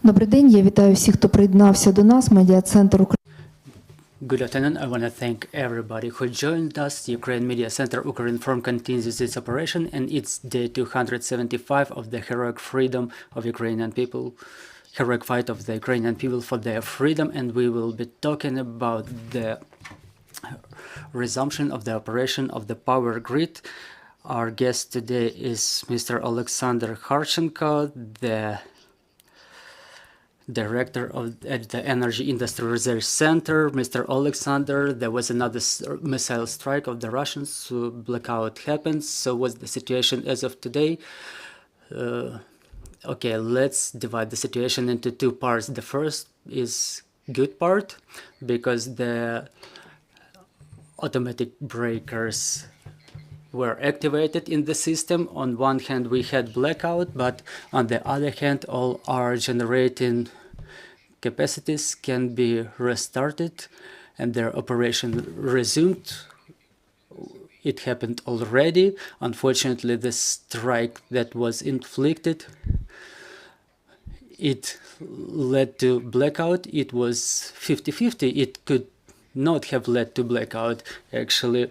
Добрий день, я вітаю всіх, хто приєднався до нас. Медіа-центр Good afternoon. I want to thank everybody who joined us. The Ukrainian Media Center Ukrinform continues its operation, and it's day 275 of the heroic freedom of Ukrainian people, heroic fight of the Ukrainian people for their freedom, and we will be talking about the resumption of the operation of the power grid. Our guest today is Mr. Oleksandr Kharchenko, the director at the Energy Industry Research Center. Mr. Oleksandr, there was another missile strike of the Russians, so blackout happened. So what's the situation as of today? Okay, let's divide the situation into two parts. The first is good part, because the automatic breakers were activated in the system. On one hand, we had blackout, but on the other hand, all our generating capacities can be restarted and their operation resumed. It happened already. Unfortunately, the strike that was inflicted, it led to blackout. It was 50-50. It could not have led to blackout, actually,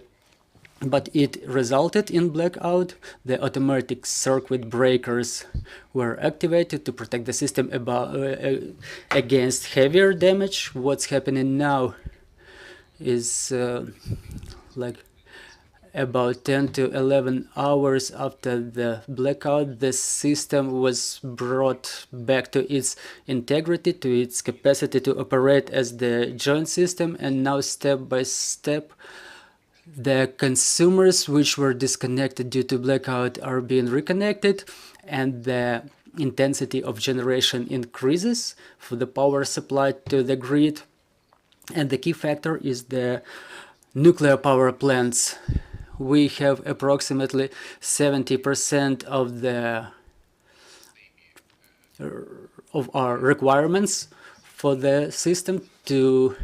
but it resulted in blackout. The automatic circuit breakers were activated to protect the system against heavier damage. What's happening now is like about 10 to 11 hours after the blackout, the system was brought back to its integrity, to its capacity to operate as the joint system, and now step by step the consumers which were disconnected due to blackout are being reconnected, and the intensity of generation increases for the power supply to the grid. And the key factor is the nuclear power plants. We have approximately 70% of our requirements for the system to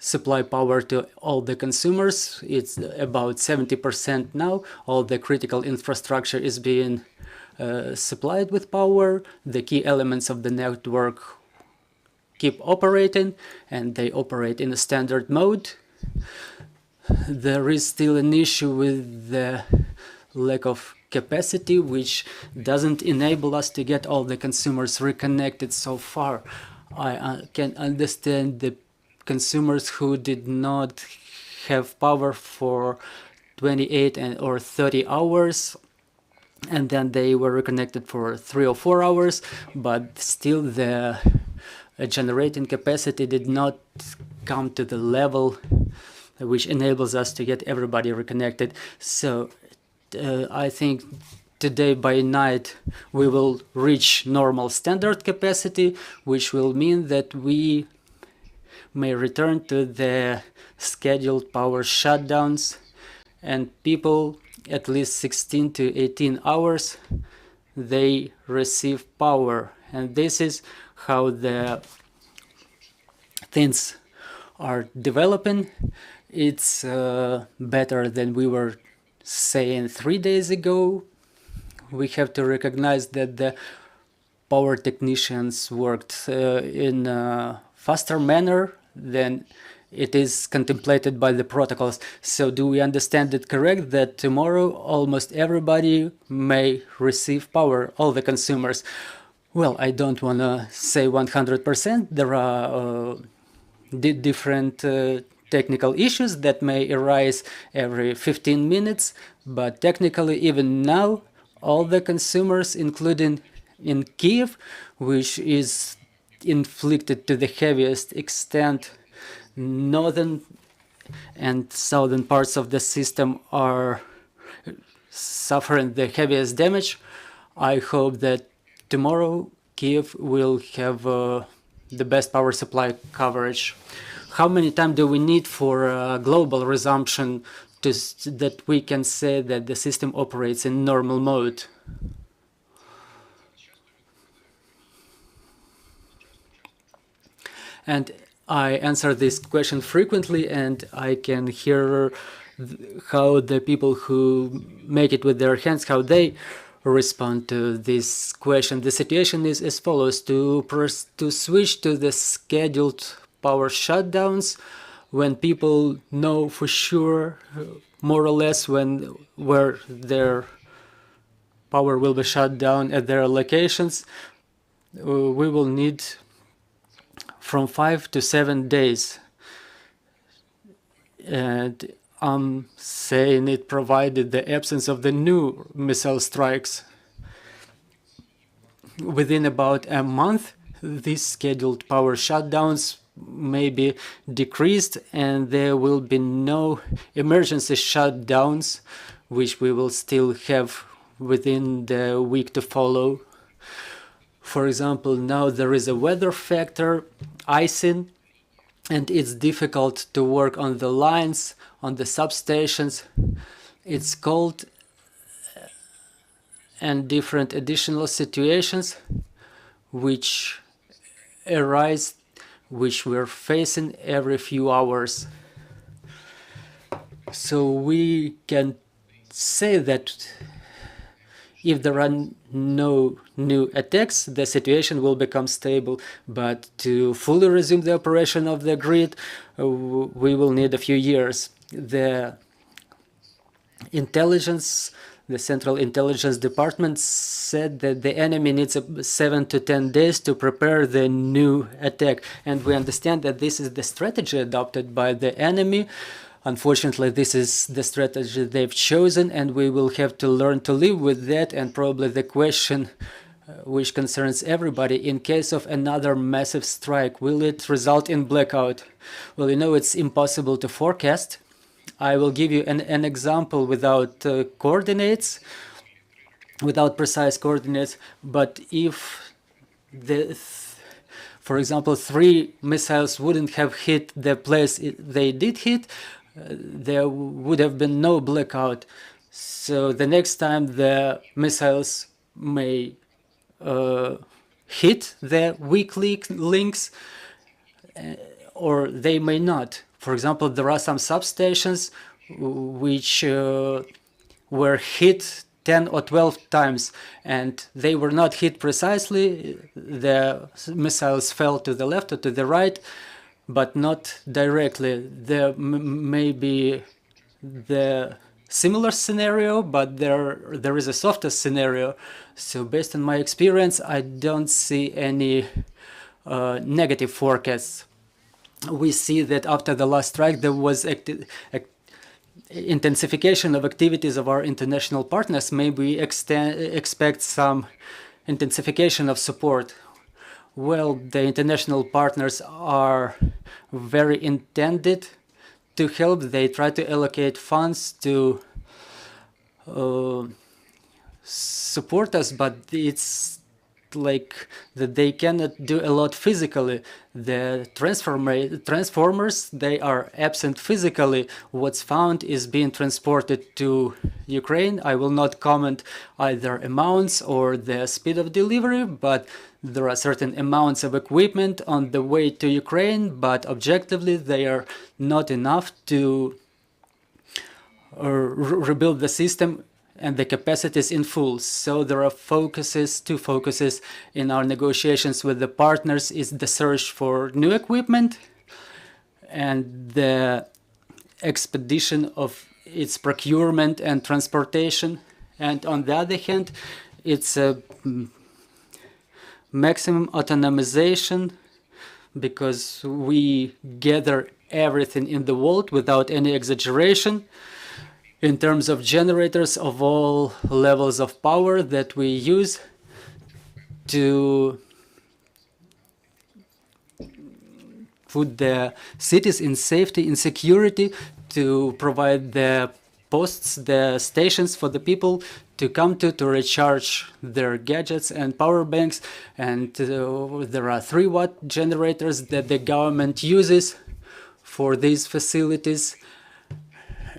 supply power to all the consumers. It's about 70% now. All the critical infrastructure is being supplied with power. The key elements of the network keep operating, and they operate in a standard mode. There is still an issue with the lack of capacity, which doesn't enable us to get all the consumers reconnected so far. I can understand the consumers who did not have power for 28 or 30 hours, and then they were reconnected for 3 or 4 hours, but still the generating capacity did not come to the level which enables us to get everybody reconnected. So I think today by night we will reach normal standard capacity, which will mean that we may return to the scheduled power shutdowns, and people at least 16 to 18 hours they receive power. And this is how the things are developing. It's better than we were saying 3 days ago. We have to recognize that the power technicians worked in a faster manner than it is contemplated by the protocols. So do we understand it correct that tomorrow almost everybody may receive power, all the consumers? Well, I don't want to say 100%. There are different technical issues that may arise every 15 minutes, but technically even now all the consumers, including in Kiev, which is inflicted to the heaviest extent, northern and southern parts of the system are suffering the heaviest damage. I hope that tomorrow Kiev will have the best power supply coverage. How many time do we need for a global resumption that we can say that the system operates in normal mode? And I answer this question frequently, and I can hear how the people who make it with their hands, how they respond to this question. The situation is as follows: to switch to the scheduled power shutdowns when people know for sure, more or less, where their power will be shut down at their locations. We will need from 5 to 7 days. And I'm saying it provided the absence of the new missile strikes. Within about a month, these scheduled power shutdowns may be decreased, and there will be no emergency shutdowns, which we will still have within the week to follow. For example, now there is a weather factor, icing, and it's difficult to work on the lines, on the substations. It's cold, and different additional situations which arise, which we're facing every few hours. So we can say that if there are no new attacks, the situation will become stable. But to fully resume the operation of the grid, we will need a few years. The Central Intelligence Department said that the enemy needs 7 to 10 days to prepare the new attack. And we understand that this is the strategy adopted by the enemy. Unfortunately, this is the strategy they've chosen, and we will have to learn to live with that. And probably the question which concerns everybody, in case of another massive strike, will it result in blackout? Well, you know, it's impossible to forecast. I will give you an example without coordinates, without precise coordinates. But if for example, 3 missiles wouldn't have hit the place they did hit, there would have been no blackout. So the next time the missiles may hit the weak links, or they may not. For example, there are some substations which were hit 10 or 12 times, and they were not hit precisely. The missiles fell to the left or to the right, but not directly. There may be the similar scenario, but there is a softer scenario. So based on my experience, I don't see any negative forecasts. We see that after the last strike, there was intensification of activities of our international partners. Maybe we expect some intensification of support. Well, the international partners are very intended to help. They try to allocate funds to support us, but it's like that they cannot do a lot physically. The transformers, they are absent physically. What's found is being transported to Ukraine. I will not comment either amounts or the speed of delivery, but there are certain amounts of equipment on the way to Ukraine, but objectively they are not enough to rebuild the system and the capacities in full. So there are two focuses in our negotiations with the partners: is the search for new equipment and the expedition of its procurement and transportation. And on the other hand, it's a maximum autonomization, because we gather everything in the world without any exaggeration, in terms of generators of all levels of power that we use to put the cities in safety, in security, to provide the posts, the stations for the people to come to recharge their gadgets and power banks. And there are 3-watt generators that the government uses for these facilities.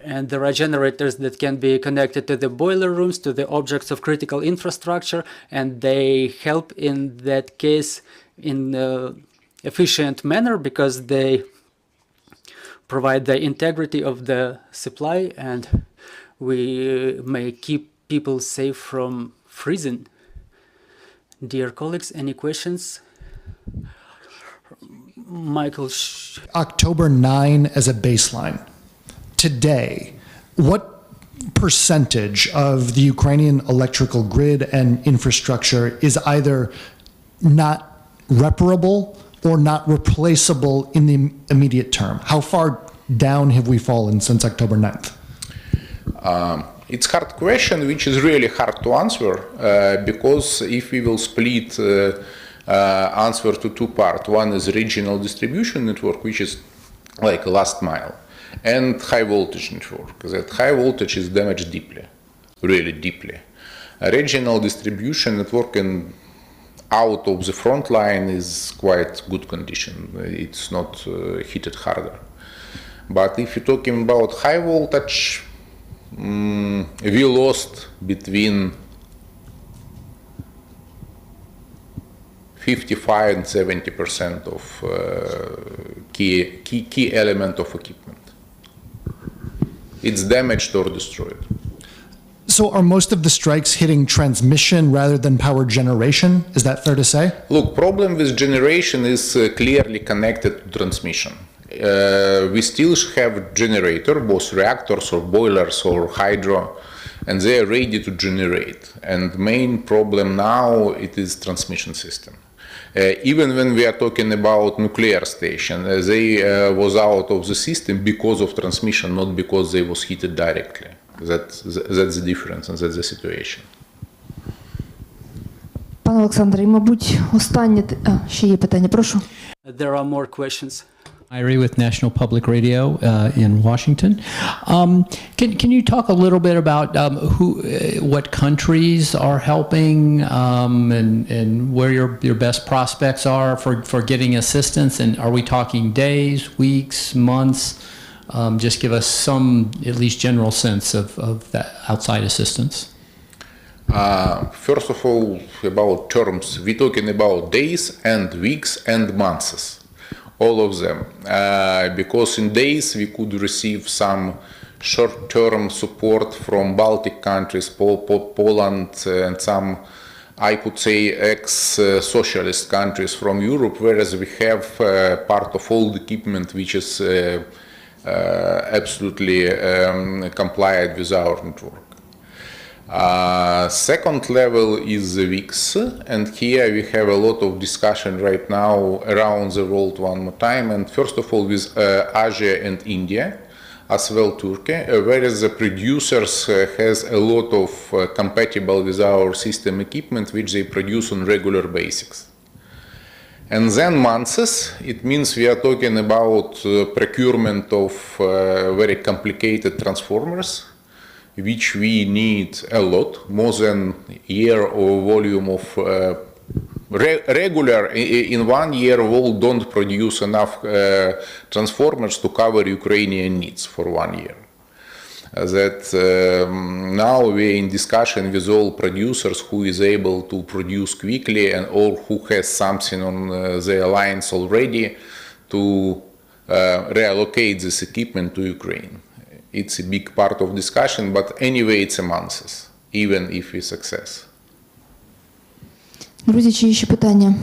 And there are generators that can be connected to the boiler rooms, to the objects of critical infrastructure, and they help in that case in an efficient manner, because they provide the integrity of the supply, and we may keep people safe from freezing. Dear colleagues, any questions? Michael. October 9 as a baseline. Today, what percentage of the Ukrainian electrical grid and infrastructure is either not reparable or not replaceable in the immediate term? How far down have we fallen since October 9th? It's a hard question, which is really hard to answer, because if we will split answer to two parts, one is regional distribution network, which is like last mile, and high voltage network. That high voltage is damaged deeply, really deeply. A regional distribution network and out of the front line is quite good condition. It's not hit harder. But if you're talking about high voltage, we lost between 55 and 70% of key element of equipment. It's damaged or destroyed. So are most of the strikes hitting transmission rather than power generation? Is that fair to say? Look, problem with generation is clearly connected to transmission. We still have generator, both reactors or boilers or hydro, and they are ready to generate. And main problem now it is transmission system. Even when we are talking about nuclear station, they was out of the system because of transmission, not because they was heated directly. That's the difference and that's the situation. Пане Олександре, і, мабуть, останнє... ще є питання, прошу. There are more questions. Irie with National Public Radio in Washington. Can you talk a little bit about what countries are helping and where your best prospects are for getting assistance? And are we talking days, weeks, months? Just give us some, at least general sense of that outside assistance. First of all, about terms, we're talking about days and weeks and months. All of them, because in days we could receive some short-term support from Baltic countries, Poland, and some, I could say, ex-socialist countries from Europe, whereas we have part of old equipment which is absolutely compliant with our network. Second level is the weeks, and here we have a lot of discussion right now around the world one more time, and first of all with Asia and India, as well Turkey, whereas the producers has a lot of compatible with our system equipment which they produce on regular basis. And then months, it means we are talking about procurement of very complicated transformers, which we need a lot, more than year or volume of regular, in 1 year world don't produce enough transformers to cover Ukrainian needs for 1 year. That now we're in discussion with all producers who is able to produce quickly and all who has something on their lines already to reallocate this equipment to Ukraine. It's a big part of discussion, but anyway, it's a months, even if we success. Друзі, чи є ще питання?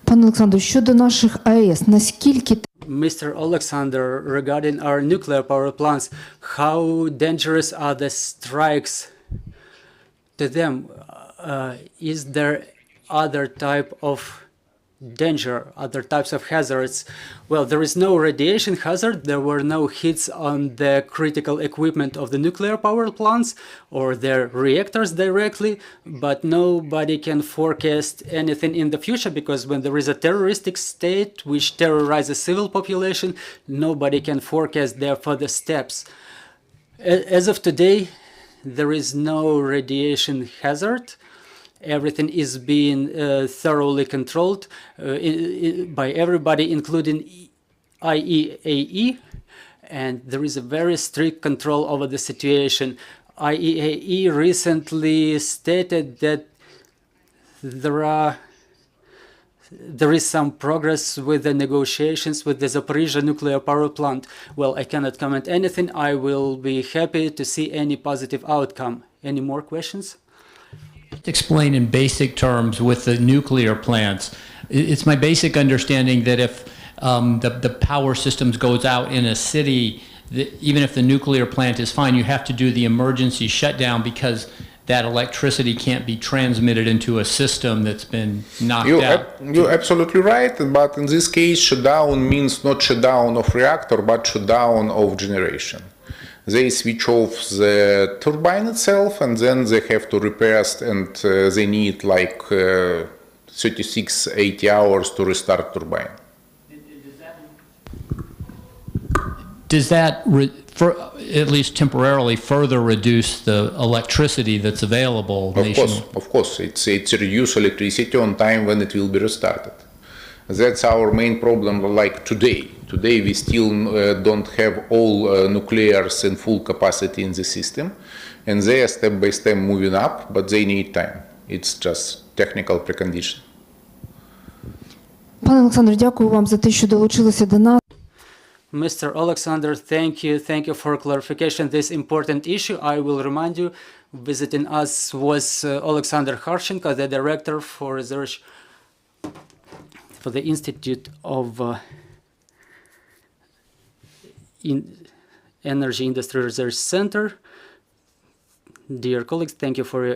Пане Олександр, щодо наших АЕС, наскільки... Mr. Oleksandr, regarding our nuclear power plants, how dangerous are the strikes to them? Is there other type of danger, other types of hazards? Well, there is no radiation hazard. There were no hits on the critical equipment of the nuclear power plants or their reactors directly, but nobody can forecast anything in the future, because when there is a terroristic state which terrorizes civil population, nobody can forecast their further steps. As of today, there is no radiation hazard. Everything is being thoroughly controlled by everybody, including IAEA, and there is a very strict control over the situation. IAEA recently stated that there is some progress with the negotiations with the Zaporizhzhia nuclear power plant. Well, I cannot comment anything. I will be happy to see any positive outcome. Any more questions? Explain in basic terms with the nuclear plants. It's my basic understanding that if the power systems goes out in a city, even if the nuclear plant is fine, you have to do the emergency shutdown because that electricity can't be transmitted into a system that's been knocked out. You're absolutely right, but in this case, shutdown means not shutdown of reactor, but shutdown of generation. They switch off the turbine itself, and then they have to repair, and they need like 36, 80 hours to restart turbine. Does that, for at least temporarily, further reduce the electricity that's available? Of course, it's reduce electricity on time when it will be restarted. That's our main problem. Like today we still don't have all nuclears in full capacity in the system, and they are step by step moving up, but they need time. It's just technical precondition. Пане Олександре, дякую вам за те, що долучилися до нас. Mr. Oleksandr, thank you for clarification this important issue. I will remind you, visiting us was Oleksandr Kharchenko, the director for research for the Institute of Energy Industry Research Center. Dear colleagues, thank you for your